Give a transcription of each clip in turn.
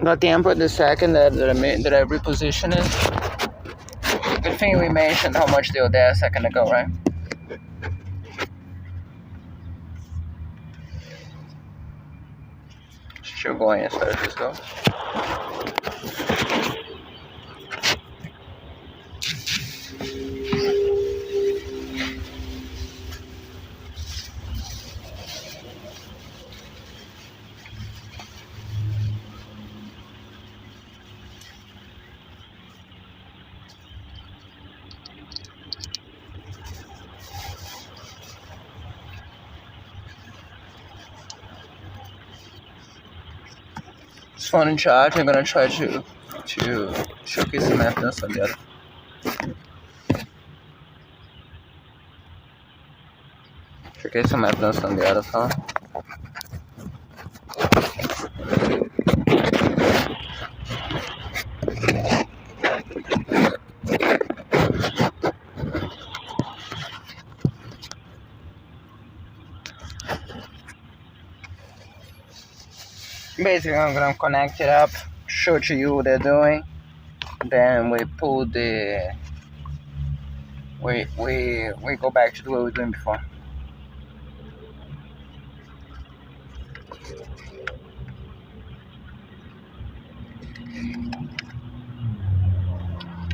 Got the input the second that I repositioned it. Good thing we mentioned how much they were there a second ago, right? Still going as far as this goes. This phone in charge. I'm gonna try to showcase some evidence on the other. Showcase some evidence on the other phone. Basically, I'm gonna connect it up, show to you what they're doing. Then we pull the we go back to the way we were doing before.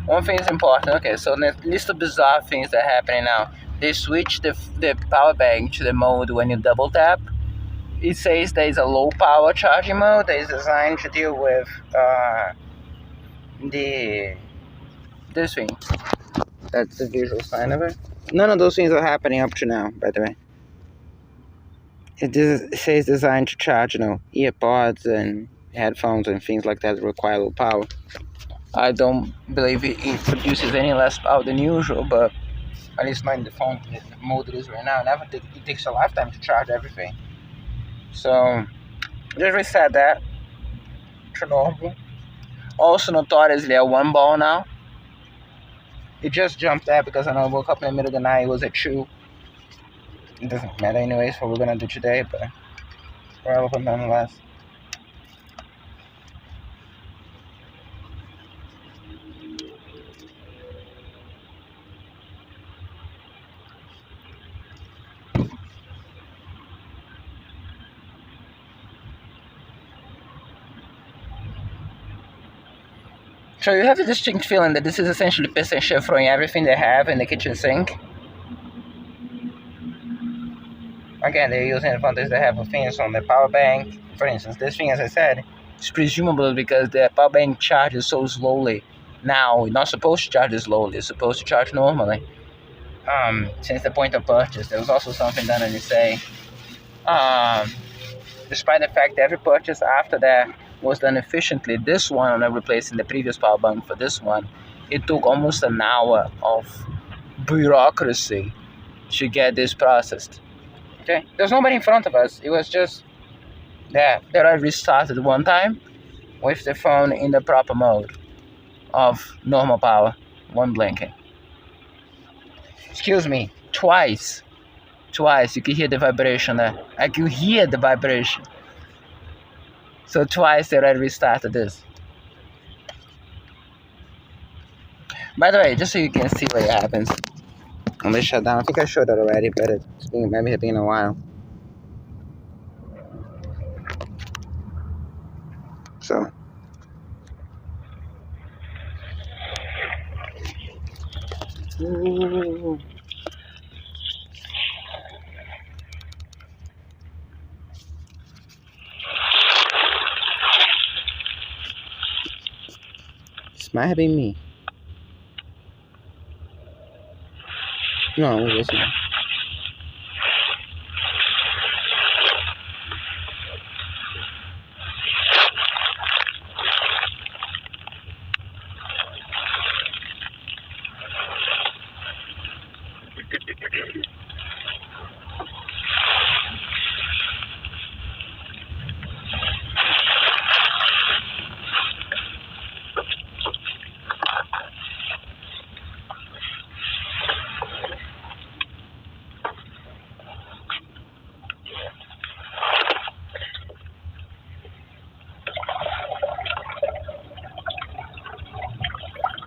One thing is important. Okay, so the list of bizarre things that are happening now. They switch the power bank to the mode when you double tap. It says there is a low power charging mode that is designed to deal with this thing. That's the visual sign of it. None of those things are happening up to now, by the way. It says designed to charge, earpods and headphones and things like that require low power. I don't believe it produces any less power than usual, but at least not in the phone the mode it is right now. It takes a lifetime to charge everything. So just reset that to normal. Also notoriously at 1 ball now. It just jumped there because I woke up in the middle of the night. It was at 2. It doesn't matter anyways what we're gonna do today, but relevant nonetheless. So you have a distinct feeling that this is essentially piston shift throwing everything they have in the kitchen sink. Again, they're using advantage they have of things on the power bank. For instance, this thing, as I said, is presumably because the power bank charges so slowly. Now, it's not supposed to charge slowly, it's supposed to charge normally. Since the point of purchase, there was also something done and you say, despite the fact that every purchase after that was done efficiently, this one, when replacing the previous power bank for this one, it took almost an hour of bureaucracy to get this processed. Okay, there's nobody in front of us. It was just that I restarted one time with the phone in the proper mode of normal power, one blinking. Excuse me, twice. You can hear the vibration there. I can hear the vibration. So twice they already restarted this. By the way, just so you can see what happens on the shutdown. I think I showed it already, but maybe it's been a while. So ooh. This might have been me. No, it wasn't.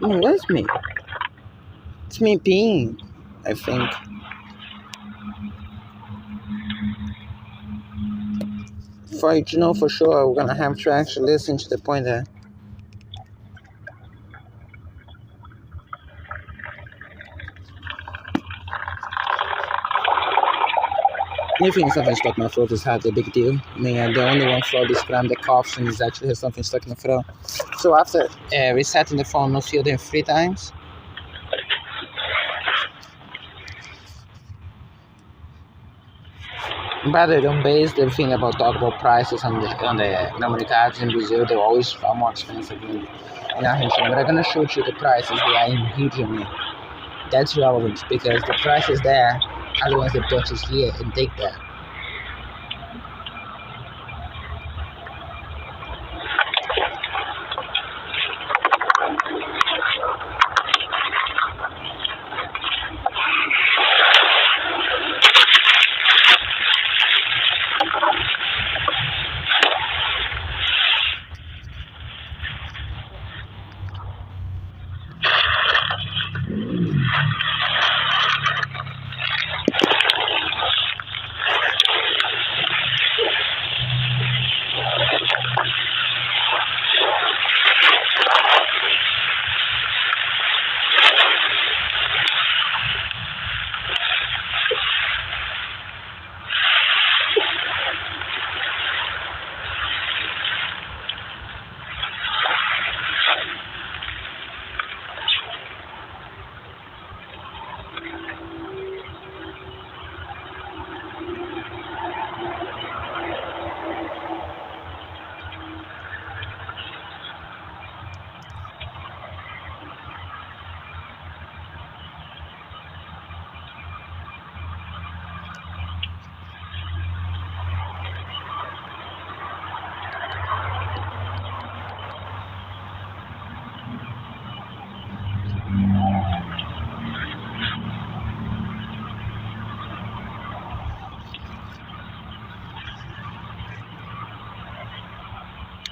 No, where's me? It's me peeing, I think. For you to know for sure, we're gonna have to actually listen to the point there. You think something stuck in my throat is hardly a big deal. I mean, the only one for this crime that coughs and is actually has something stuck in the throat. So after resetting the phone no fewer than 3 times. By the way, don't base the thing about talk about prices on the memory cards in Brazil. They're always far more expensive in Argentina. But I'm gonna show you the prices they are in Rio. That's relevant because the prices there are the ones they purchase here and take there.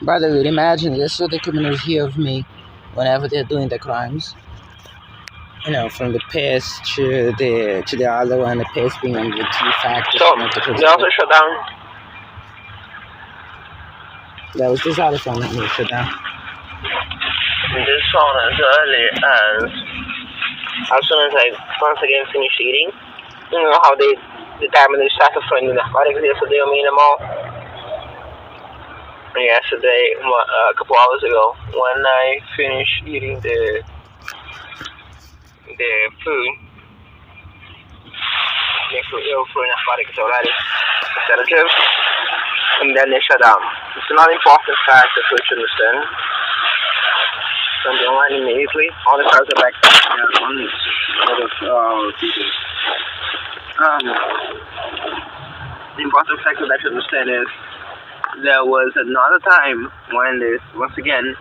By the way, imagine this so the criminals hear of me whenever they're doing the crimes. You know, from the past to the other one, the past being on the T factor. So, they also shut down. That was this other phone that we shut down. This phone as early as soon as I once again finished eating. You know how the time they started throwing the narcotics yesterday on me in the mall? Yesterday, a couple hours ago, when I finished eating the food, for narcotics already, sedatives, and then they shut down. It's not important fact that we should understand. From the online immediately, all the cars are back on this people. The important fact that I should understand is there was another time when this, once again,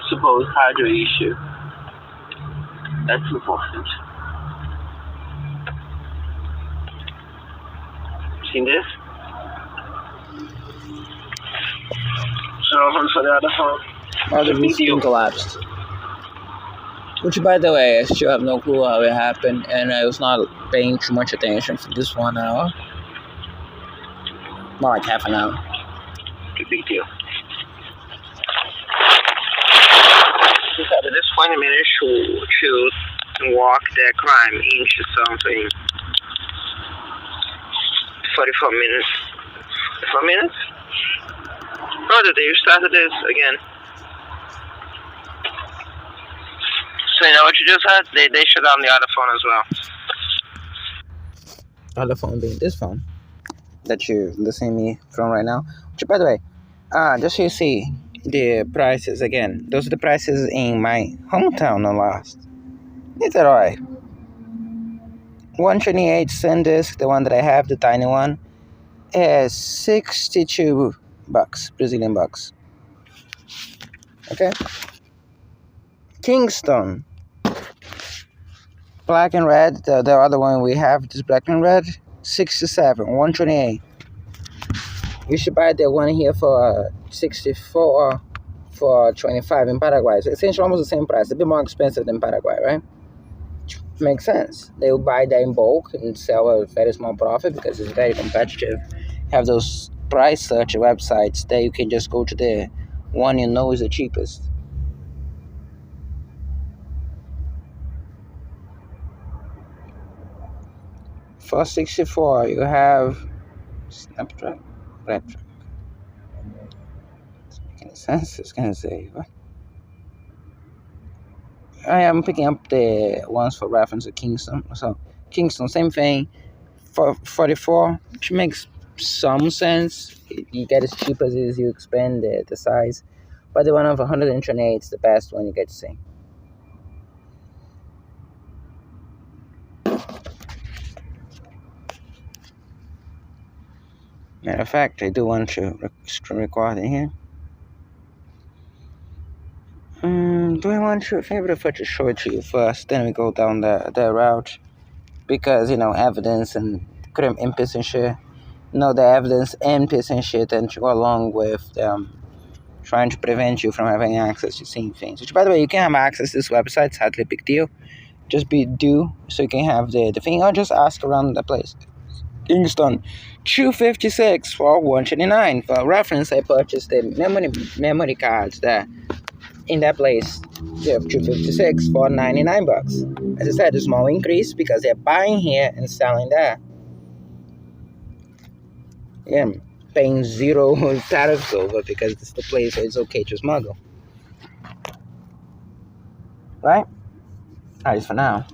supposed hydro issue. That's important. Seen this? So for the other phone. Oh, the roof thing collapsed. Which, by the way, I still have no clue how it happened, and I was not paying too much attention for this 1 hour. More like half an hour. It's a big deal. At this point, I managed to walk that crime into something. 44 minutes. 4 minutes? Oh, the day you started this again. So you know what you just had? They shut down the other phone as well. Other phone being this phone that you're listening to me from right now. Which, by the way, just so you see the prices again. Those are the prices in my hometown, no last. Niterói. 128 SanDisk, the one that I have, the tiny one, is $62 Brazilian bucks. Okay. Kingston, black and red. The other one we have is black and red. 67, 128. You should buy the one here for 64 for 25 in Paraguay. So essentially almost the same price, a bit more expensive than Paraguay, right? Makes sense. They will buy that in bulk and sell a very small profit because it's very competitive. Have those price search websites that you can just go to the one you know is the cheapest. For 64, you have Snapdragon. Doesn't make any sense. It's gonna say what? I am picking up the ones for reference to Kingston. So Kingston, same thing. For 44, which makes some sense. You get as cheap as you expand the size. But the one of 128 is the best one you get to see. Matter of fact, I do want to record in here. Do I want to? I think I prefer to show it to you first, then we go down the route. Because, evidence and crime impies and shit. The evidence and piss and shit and to go along with trying to prevent you from having access to seeing things. Which, by the way, you can have access to this website. It's hardly a big deal. Just be due so you can have the thing, or just ask around the place. Kingston, 256 for 129. For reference, I purchased the memory cards there. In that place, you have 256 for 99 bucks. As I said, a small increase because they're buying here and selling there. Yeah, paying zero tariffs over because it's the place where it's okay to smuggle. Right? At least for now.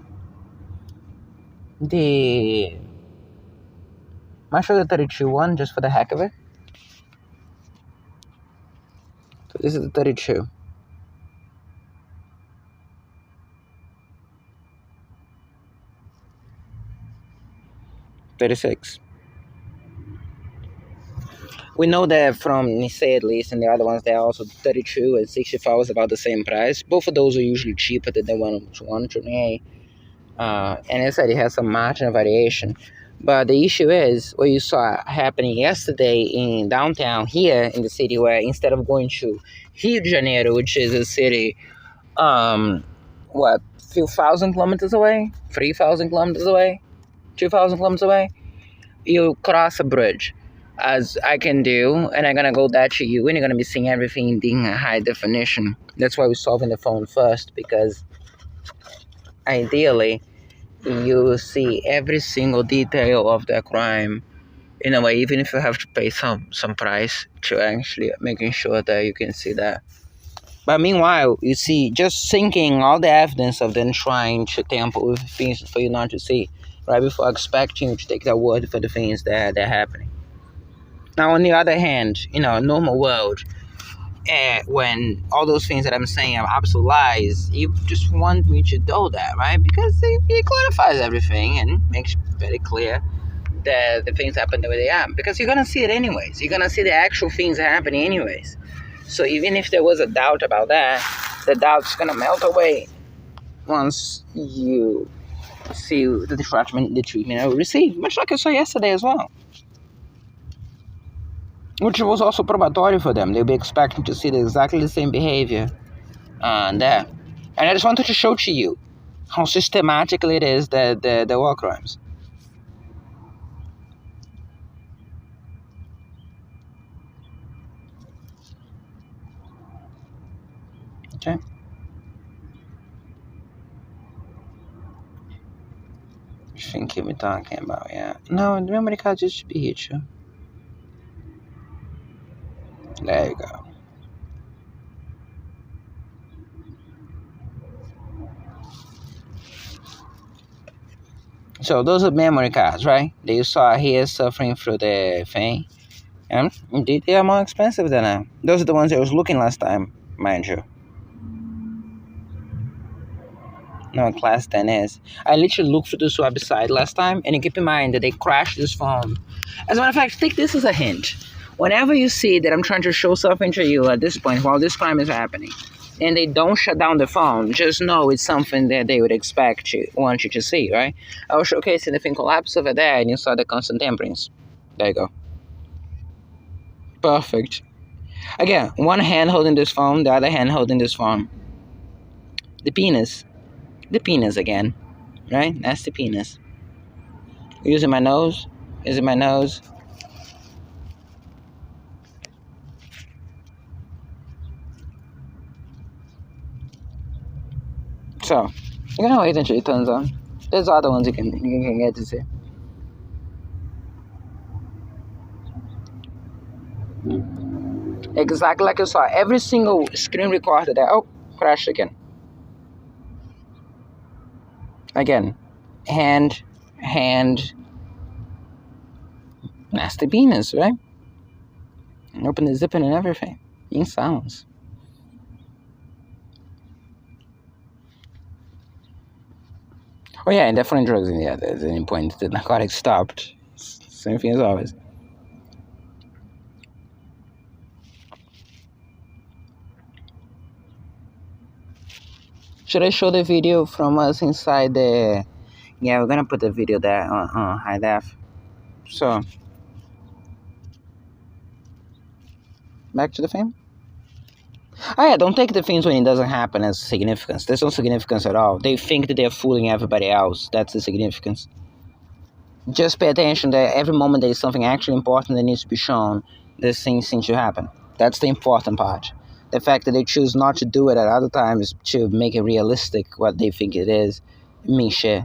I'll show the 32 one just for the heck of it. So this is the 32. 36. We know that from Nisei at least, and the other ones, they're also 32 and 64 is about the same price. Both of those are usually cheaper than the 128. And I said it has some marginal variation. But the issue is what you saw happening yesterday in downtown here in the city, where instead of going to Rio de Janeiro, which is a city, few thousand kilometers away, 3,000 kilometers away, 2,000 kilometers away, you cross a bridge, as I can do, and I'm gonna go there to you, and you're gonna be seeing everything in high definition. That's why we're solving the phone first, because ideally you see every single detail of the crime in a way, even if you have to pay some price to actually making sure that you can see that. But meanwhile, you see, just syncing all the evidence of them trying to tamper with things for you not to see, right before expecting you to take that word for the things that are happening. Now, on the other hand, in a normal world, when all those things that I'm saying are absolute lies, you just want me to know that, right? Because it clarifies everything and makes very clear that the things happen the way they are. Because you're going to see it anyways. You're going to see the actual things happening anyways. So even if there was a doubt about that, the doubt's going to melt away once you see the treatment I will receive. Much like I saw yesterday as well. Which was also probatory for them. They'll be expecting to see exactly the same behavior there. And I just wanted to show to you how systematically it is that the war crimes. Okay. I think we're talking about, yeah. No, the memory card just should be here too. There you go. So those are memory cards, right? That you saw here suffering through the thing. And indeed, they are more expensive than that. Those are the ones I was looking last time, mind you. No, Class 10 is. I literally looked through this website last time, and you keep in mind that they crashed this phone. As a matter of fact, take this as a hint. Whenever you see that I'm trying to show something to you at this point while this crime is happening, and they don't shut down the phone, just know it's something that they would want you to see, right? I was showcasing the thing collapse over there, and you saw the constant tamperings. There you go. Perfect. Again, one hand holding this phone, the other hand holding this phone. The penis again, right? That's the penis. Using my nose. So, you're gonna wait until it turns on. There's other ones you can get to see. Exactly like you saw. Every single screen recorder there. Oh, crashed again. Again, hand. That's the penis, right? And open the zipper and everything. In sounds. Oh yeah, and definitely drugs in there. There's any point the narcotics stopped. Same thing as always. Should I show the video from us inside the... Yeah, we're gonna put the video there on high def. So, back to the thing. Oh yeah, don't take the things when it doesn't happen as significance. There's no significance at all. They think that they're fooling everybody else. That's the significance. Just pay attention that every moment there is something actually important that needs to be shown, this thing seems to happen. That's the important part. The fact that they choose not to do it at other times to make it realistic what they think it is, means shit.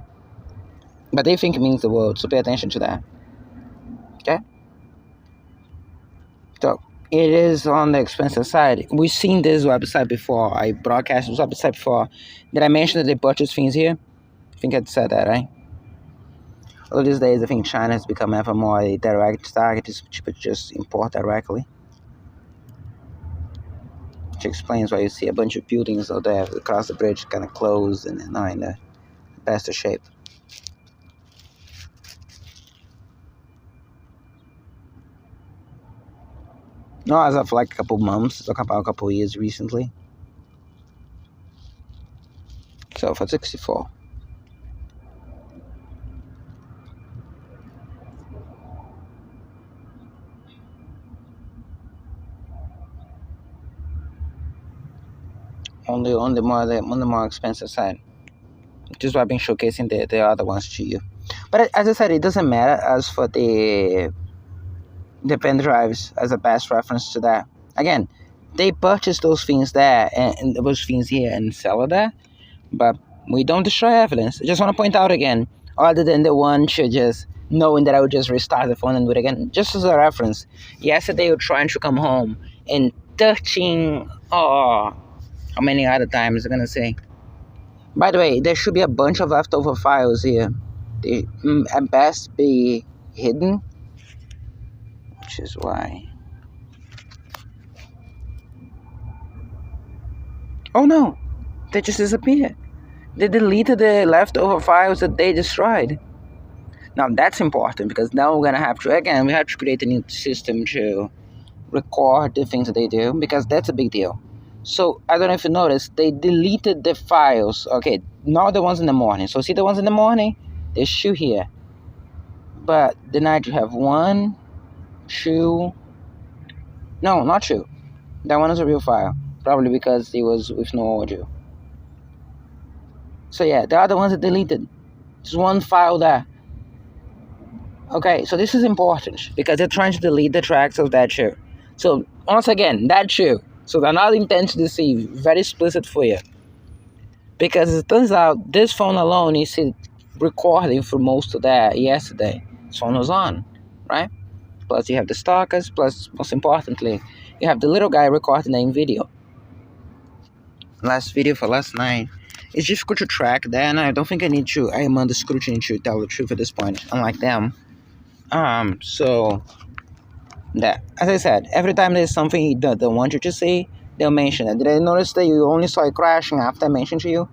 But they think it means the world, so pay attention to that. Okay? So, it is on the expensive side. We've seen this website before. I broadcast this website before. Did I mention that they purchase things here? I think I said that, right? All these days, I think China has become ever more a direct target. It's cheaper to just import directly. Which explains why you see a bunch of buildings out there across the bridge kind of closed and not in the best of shape. No, as of like a couple months, talk about a couple years recently. So for 64. On the more expensive side. Which is why I've been showcasing the other ones to you. But as I said, it doesn't matter as for the pen drives as a best reference to that. Again, they purchase those things there and those things here and sell it there, but we don't destroy evidence. I just want to point out again, other than the one should just knowing that I would just restart the phone and do it again, just as a reference. Yesterday, you're trying to come home and touching, how many other times I'm gonna say. By the way, there should be a bunch of leftover files here. They at best be hidden. Which is why. Oh no, they just disappeared. They deleted the leftover files that they destroyed. Now that's important because now we're gonna have to, again, we have to create a new system to record the things that they do because that's a big deal. So I don't know if you noticed, they deleted the files. Okay, not the ones in the morning. So see the ones in the morning? They show here. But the night you have 1, 2. No, not 2. That one is a real file. Probably because it was with no audio. So yeah, the other ones are deleted. There's one file there. Okay, so this is important because they're trying to delete the tracks of that shoe. So once again, that shoe. So they're not intending to deceive. Very explicit for you. Because it turns out this phone alone is recording for most of that yesterday. This phone was on, right? Plus you have the stalkers, plus most importantly, you have the little guy recording in video. Last video for last night. It's difficult to track that, and I don't think I am under scrutiny to tell the truth at this point, unlike them. So that, as I said, every time there's something they don't want you to see, they'll mention it. Did I notice that you only saw it crashing after I mentioned to you?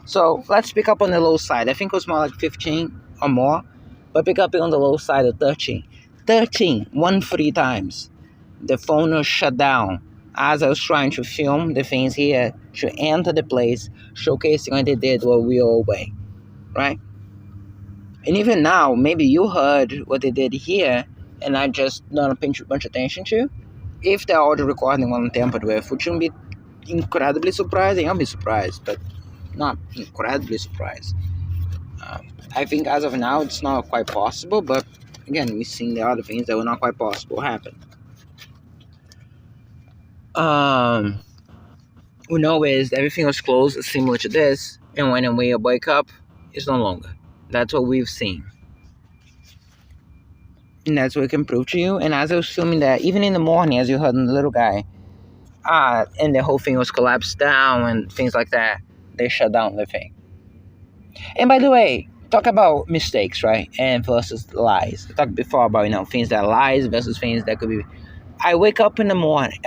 So let's pick up on the low side. I think it was more like 15 or more, but pick up on the low side of 13. 13 times. The phone was shut down as I was trying to film the things here to enter the place, showcasing what they did while we were away, right? And even now, maybe you heard what they did here, and I just not paying too much attention to. if the audio recording wasn't tampered with, which wouldn't be incredibly surprising. I'll be surprised, but not incredibly surprised. I think as of now, it's not quite possible, but again, we've seen the other things that were not quite possible happen. We know is everything was closed similar to this, and when we wake up, it's no longer. That's what we've seen. And that's what we can prove to you. And as I was filming that, even in the morning, as you heard in the little guy, and the whole thing was collapsed down and things like that, they shut down the thing. And by the way, talk about mistakes, right? And versus lies. I talked before about, things that are lies versus things that could be. I wake up in the morning.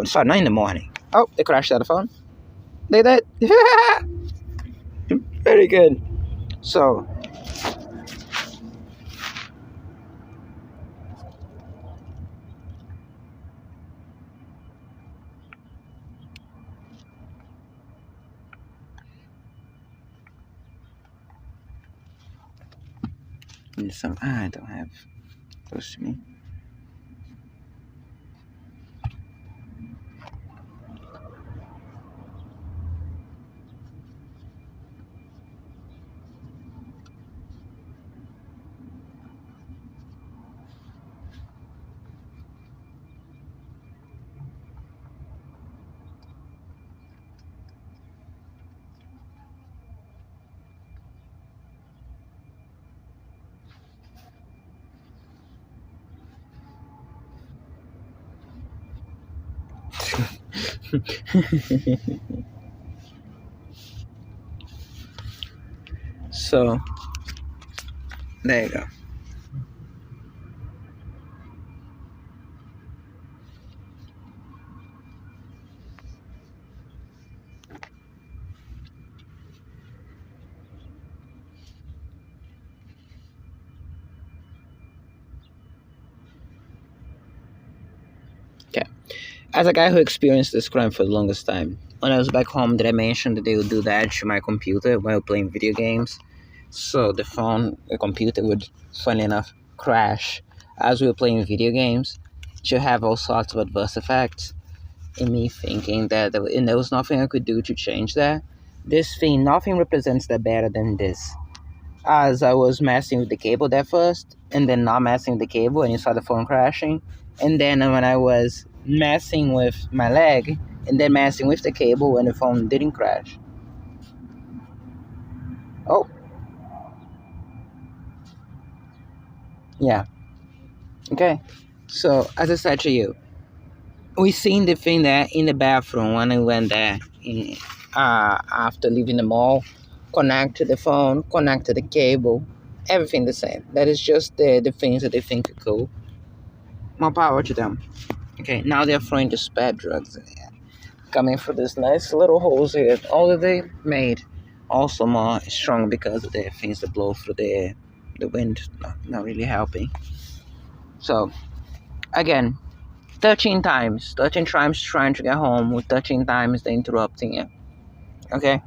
Sorry, not in the morning. Oh, they crashed out the phone. They did. Very good. So, I don't have close to me. So, there you go. Okay. As a guy who experienced this crime for the longest time, when I was back home, did I mention that they would do that to my computer while playing video games? So the computer would, funny enough, crash as we were playing video games to have all sorts of adverse effects. And me thinking that there was nothing I could do to change that. This thing, nothing represents that better than this. As I was messing with the cable there first, and then not messing with the cable, and you saw the phone crashing. And then when I was messing with my leg, and then messing with the cable, and the phone didn't crash. Oh, yeah. Okay. So, as I said to you, we seen the thing there in the bathroom when I went there after leaving the mall. Connect to the phone, connect to the cable, everything the same. That is just the things that they think are cool. More power to them. Okay, now they're throwing the bad drugs in here. Coming through this nice little holes here. All that they made also more strong because of the things that blow through the wind. Not really helping. So, again, 13 times. 13 times trying to get home with 13 times they interrupting you. Okay?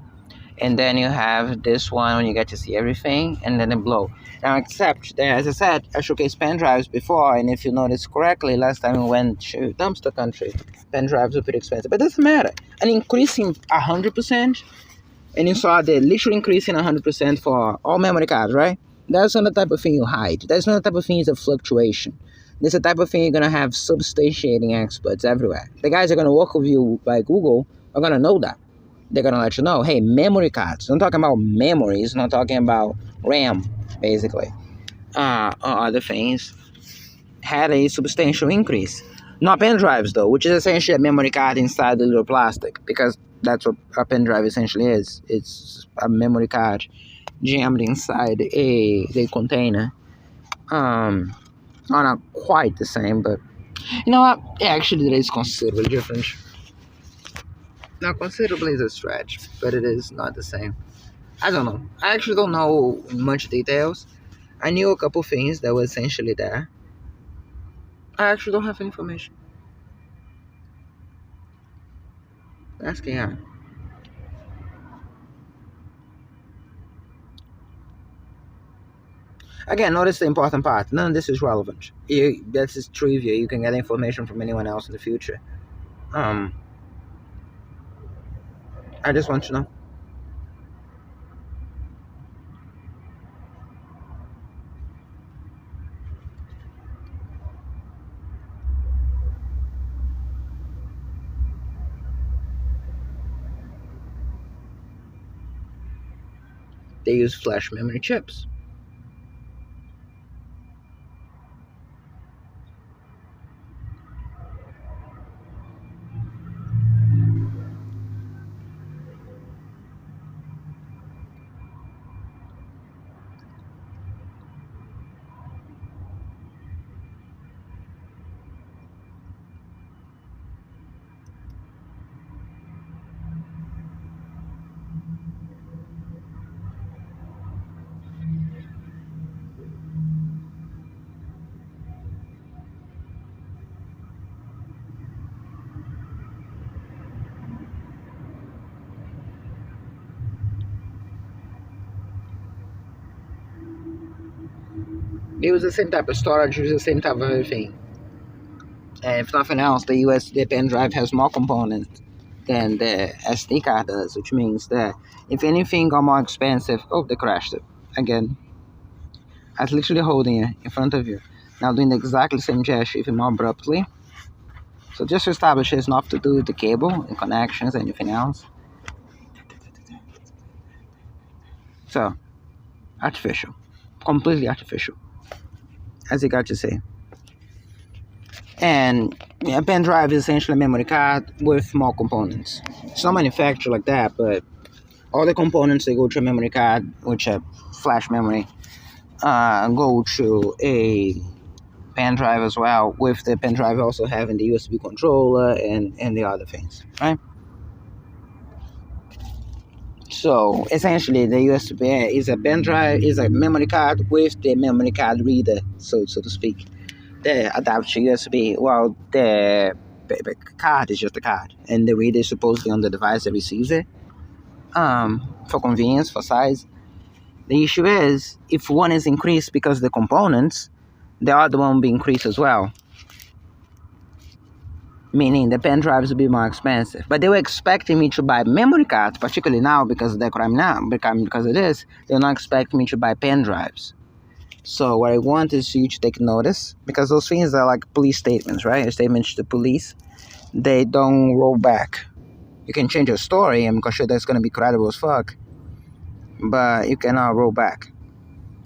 And then you have this one when you get to see everything, and then it blow. Now, except that, as I said, I showcased pen drives before, and if you notice correctly, last time we went to dumpster country, pen drives were pretty expensive, but it doesn't matter. An increase in 100%, and you saw the literal increase in 100% for all memory cards, right? That's not the type of thing you hide. That's not the type of thing is a fluctuation. This is the type of thing you're gonna have substantiating experts everywhere. The guys are gonna work with you by Google are gonna know that. They're gonna let you know, hey, memory cards. I'm talking about memories, not talking about RAM, basically. Or other things had a substantial increase. Not pen drives though, which is essentially a memory card inside the little plastic, because that's what a pen drive essentially is. It's a memory card jammed inside a container. Not quite the same, but you know what? Actually, it is considerably different. Now, considerably is a stretch, but it is not the same. I don't know. I actually don't know much details. I knew a couple things that were essentially there. I actually don't have information. Asking her. Again, notice the important part. None of this is relevant. This is trivia. You can get information from anyone else in the future. I just want to know. They use flash memory chips. They use the same type of storage, use the same type of everything. And if nothing else, the USB pen drive has more components than the SD card does, which means that if anything got more expensive, oh, they crashed it again. I was literally holding it in front of you, now doing the exactly same gesture, even more abruptly. So just to establish it's not to do with the cable and connections, anything else. So, artificial, completely artificial, as you got to say. And a pen drive is essentially a memory card with more components. It's not manufactured like that, but all the components that go to a memory card, which are flash memory, go to a pen drive as well, with the pen drive also having the USB controller and the other things, right? So essentially, the USB is a pen drive, is a memory card with the memory card reader, so to speak. The adapter to USB, well, the card is just a card, and the reader is supposedly on the device that receives it. For convenience, for size. The issue is, if one is increased because of the components, the other one will be increased as well. Meaning the pen drives will be more expensive. But they were expecting me to buy memory cards, particularly now because of the crime now, because of this, they're not expecting me to buy pen drives. So what I want is you to take notice, because those things are like police statements, right? A statement to the police. They don't roll back. You can change your story, and I'm sure that's going to be credible as fuck, but you cannot roll back.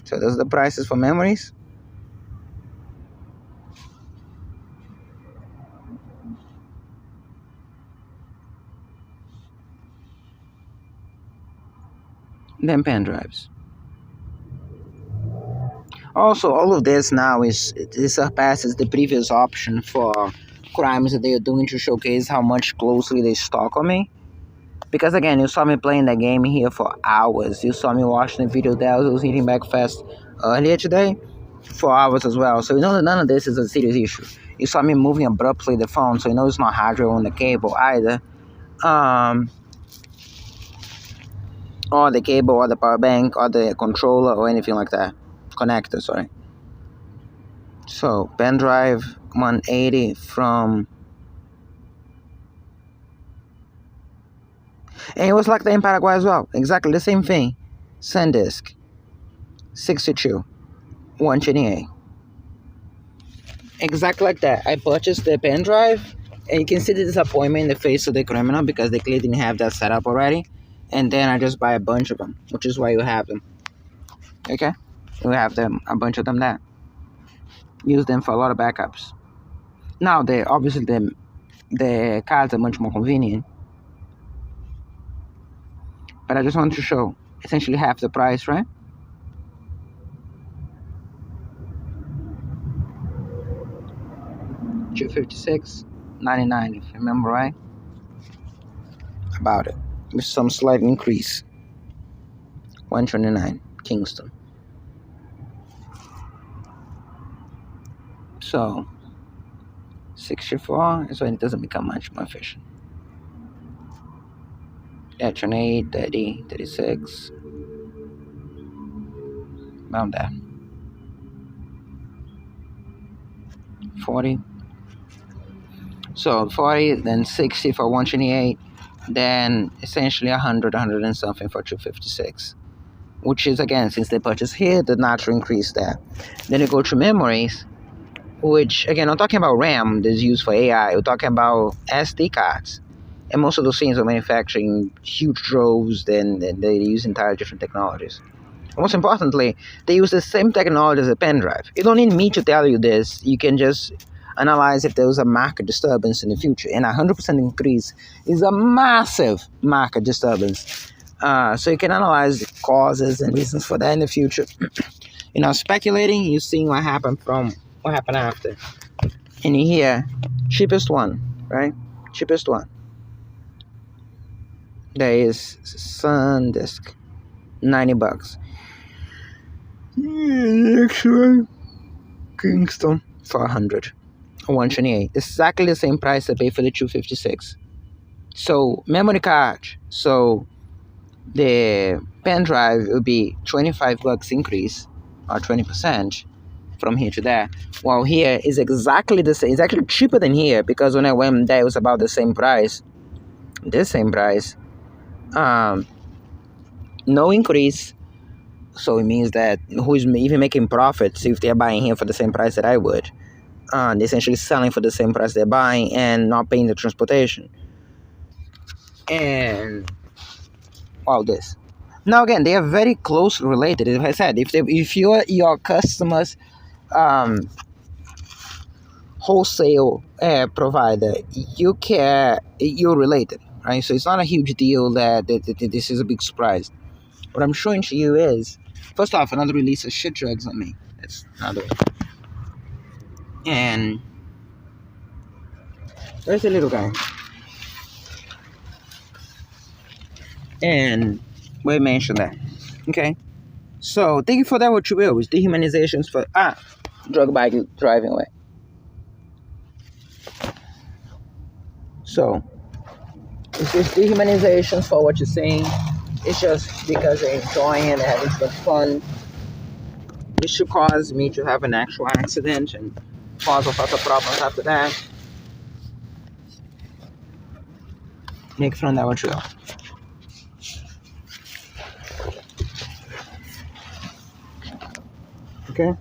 So those are the prices for memories. Then pen drives. Also, all of this now surpasses the previous option for crimes that they are doing to showcase how much closely they stalk on me. Because again, you saw me playing the game here for hours. You saw me watching the video that I was eating breakfast earlier today for hours as well. So you know that none of this is a serious issue. You saw me moving abruptly the phone, so you know it's not hardware on the cable either. Or the cable, or the power bank, or the controller, or anything like that. Connector, sorry. So, pen drive 180 from... And it was like that in Paraguay as well. Exactly the same thing. SanDisk. 62. 128. Exactly like that. I purchased the pen drive, and you can see the disappointment in the face of the criminal because they clearly didn't have that set up already. And then I just buy a bunch of them, which is why you have them. Okay? You have them, a bunch of them there. Use them for a lot of backups. Now, obviously the cards are much more convenient. But I just want to show essentially half the price, right? $256.99, if you remember right. About it. With some slight increase. $129, Kingston. So 64 is when it doesn't become much more efficient. Yeah, 28, 30, 36. Around that. 40. So 40, then 60 for 128, then essentially 100, 100 and something for 256. Which is, again, since they purchased here, the natural increase there. Then you go to memories, which, again, I'm talking about RAM that's used for AI. We're talking about SD cards. And most of those things are manufacturing huge droves, then they use entirely different technologies. Most importantly, they use the same technology as a pen drive. You don't need me to tell you this. You can just analyze if there was a market disturbance in the future. And 100% increase is a massive market disturbance. So you can analyze the causes and reasons for that in the future. Speculating, you're seeing what happened after. And here, cheapest one, right? Cheapest one. There is SanDisk, $90. Next one, Kingston, 400, 128. Exactly the same price I paid for the 256. So memory card. So the pen drive will be $25 increase, or 20% from here to there. While here is exactly the same. It's actually cheaper than here, because when I went there, it was about the same price. The same price. No increase. So it means that who's even making profits if they're buying here for the same price that I would? They're essentially selling for the same price they're buying and not paying the transportation. And this. Now again, they are very closely related. As I said, if you're your customers' wholesale provider, you're related, right? So it's not a huge deal that this is a big surprise. What I'm showing to you is, first off, another release of shit drugs on me. That's another. And there's a little guy. And we mentioned that. Okay. So thank you for that, what you will. It's dehumanizations for drug bike driving away. So it's just dehumanizations for what you're saying. It's just because they're enjoying it and having some fun. It should cause me to have an actual accident and cause a lot of problems after that. Make from that what you will. Okay.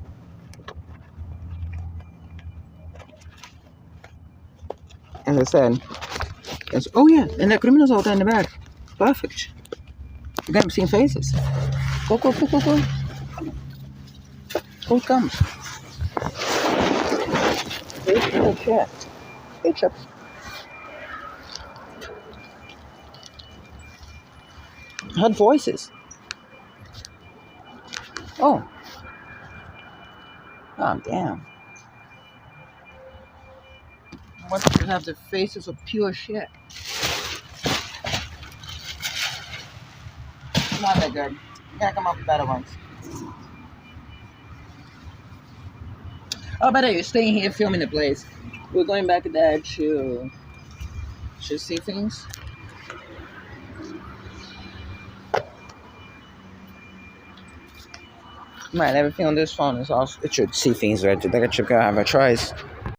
As I said, oh yeah, and the criminals all there in the back. Perfect. You got them seeing faces. Go. Who comes? Hey, chat. Hey, Chip. Heard voices. Oh, damn. What do you have the faces of pure shit? Not that good. You gotta come up with better ones. Oh, better you're staying here filming the place. We're going back there to see things. Man, everything on this phone is also. It should see things, right? Like I should have a choice.